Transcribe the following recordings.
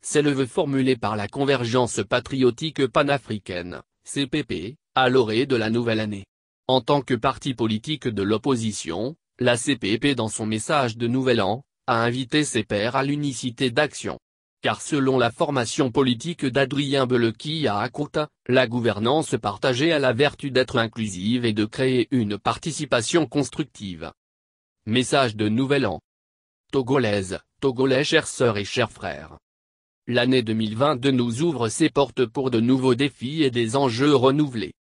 c'est le vœu formulé par la Convergence patriotique panafricaine, CPP, à l'orée de la nouvelle année. En tant que parti politique de l'opposition, la CPP dans son message de Nouvel An, a invité ses pairs à l'unicité d'action. Car selon la formation politique d'Adrien Beleki à Akota, la gouvernance partagée a la vertu d'être inclusive et de créer une participation constructive. Message de Nouvel An. Togolaises, Togolais, chères sœurs et chers frères. L'année 2022 nous ouvre ses portes pour de nouveaux défis et des enjeux renouvelés.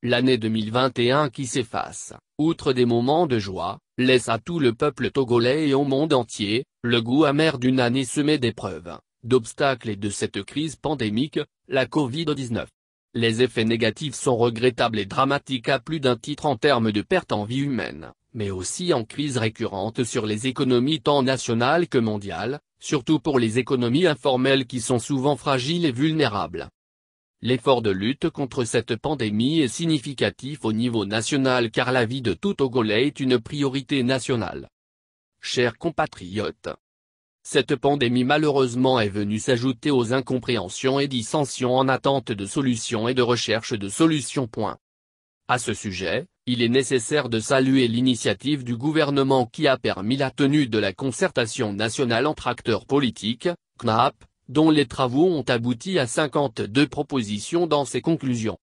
L'année 2021 qui s'efface, outre des moments de joie, laisse à tout le peuple togolais et au monde entier, le goût amer d'une année semée d'épreuves, d'obstacles et de cette crise pandémique, la Covid-19. Les effets négatifs sont regrettables et dramatiques à plus d'un titre en termes de pertes en vie humaine, mais aussi en crise récurrente sur les économies tant nationales que mondiales, surtout pour les économies informelles qui sont souvent fragiles et vulnérables. L'effort de lutte contre cette pandémie est significatif au niveau national car la vie de tout Togolais est une priorité nationale. Chers compatriotes, cette pandémie malheureusement est venue s'ajouter aux incompréhensions et dissensions en attente de solutions et de recherche de solutions. À ce sujet, il est nécessaire de saluer l'initiative du gouvernement qui a permis la tenue de la concertation nationale entre acteurs politiques, CNAP, dont les travaux ont abouti à 52 propositions dans ses conclusions.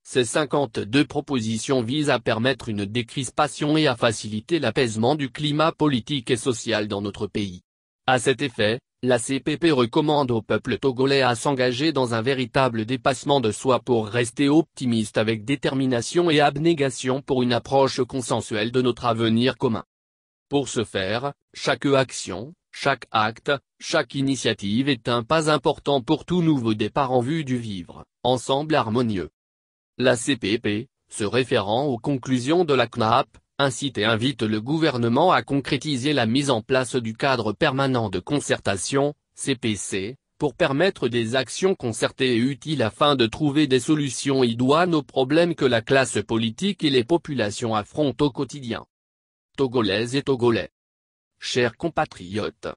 Ces 52 propositions visent à permettre une décrispation et à faciliter l'apaisement du climat politique et social dans notre pays. À cet effet, la CPP recommande au peuple togolais à s'engager dans un véritable dépassement de soi pour rester optimiste avec détermination et abnégation pour une approche consensuelle de notre avenir commun. Pour ce faire, chaque action, chaque acte, chaque initiative est un pas important pour tout nouveau départ en vue du vivre, ensemble harmonieux. La CPP, se référant aux conclusions de la CNAP, incite et invite le gouvernement à concrétiser la mise en place du cadre permanent de concertation, CPC, pour permettre des actions concertées et utiles afin de trouver des solutions idoines aux problèmes que la classe politique et les populations affrontent au quotidien. Togolaises et Togolais. Chers compatriotes.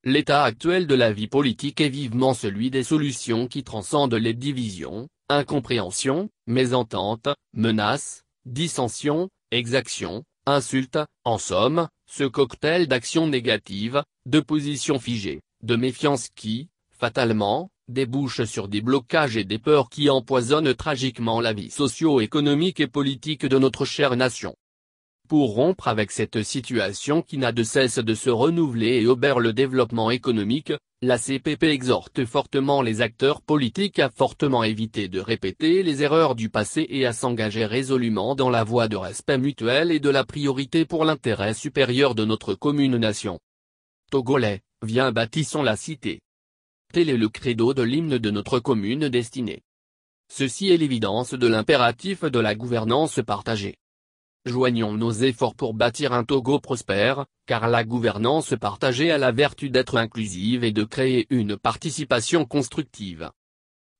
L'état actuel de la vie politique est vivement celui des solutions qui transcendent les divisions, incompréhensions, mésententes, menaces, dissensions, exactions, insultes, en somme, ce cocktail d'actions négatives, de positions figées, de méfiance qui, fatalement, débouche sur des blocages et des peurs qui empoisonnent tragiquement la vie socio-économique et politique de notre chère nation. Pour rompre avec cette situation qui n'a de cesse de se renouveler et obère le développement économique, la CPP exhorte fortement les acteurs politiques à fortement éviter de répéter les erreurs du passé et à s'engager résolument dans la voie de respect mutuel et de la priorité pour l'intérêt supérieur de notre commune nation. Togolais, viens bâtissons la cité. Tel est le credo de l'hymne de notre commune destinée. Ceci est l'évidence de l'impératif de la gouvernance partagée. Joignons nos efforts pour bâtir un Togo prospère, car la gouvernance partagée a la vertu d'être inclusive et de créer une participation constructive.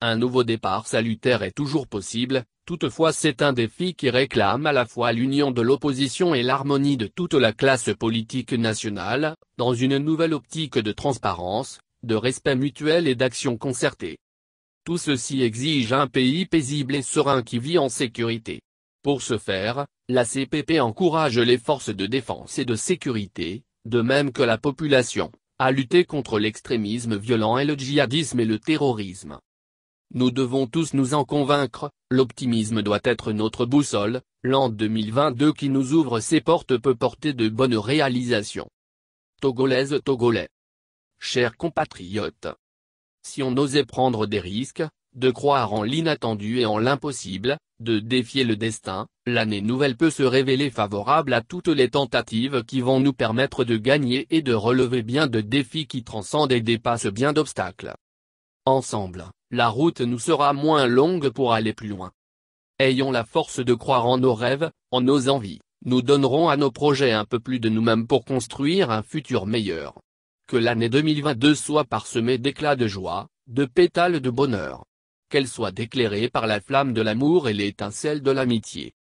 Un nouveau départ salutaire est toujours possible, toutefois c'est un défi qui réclame à la fois l'union de l'opposition et l'harmonie de toute la classe politique nationale, dans une nouvelle optique de transparence, de respect mutuel et d'action concertée. Tout ceci exige un pays paisible et serein qui vit en sécurité. Pour ce faire, la CPP encourage les forces de défense et de sécurité, de même que la population, à lutter contre l'extrémisme violent et le djihadisme et le terrorisme. Nous devons tous nous en convaincre, l'optimisme doit être notre boussole, l'an 2022 qui nous ouvre ses portes peut porter de bonnes réalisations. Togolaises, Togolais. Chers compatriotes. Si on osait prendre des risques, de croire en l'inattendu et en l'impossible, de défier le destin, l'année nouvelle peut se révéler favorable à toutes les tentatives qui vont nous permettre de gagner et de relever bien de défis qui transcendent et dépassent bien d'obstacles. Ensemble, la route nous sera moins longue pour aller plus loin. Ayons la force de croire en nos rêves, en nos envies, nous donnerons à nos projets un peu plus de nous-mêmes pour construire un futur meilleur. Que l'année 2022 soit parsemée d'éclats de joie, de pétales de bonheur. Qu'elle soit éclairée par la flamme de l'amour et l'étincelle de l'amitié.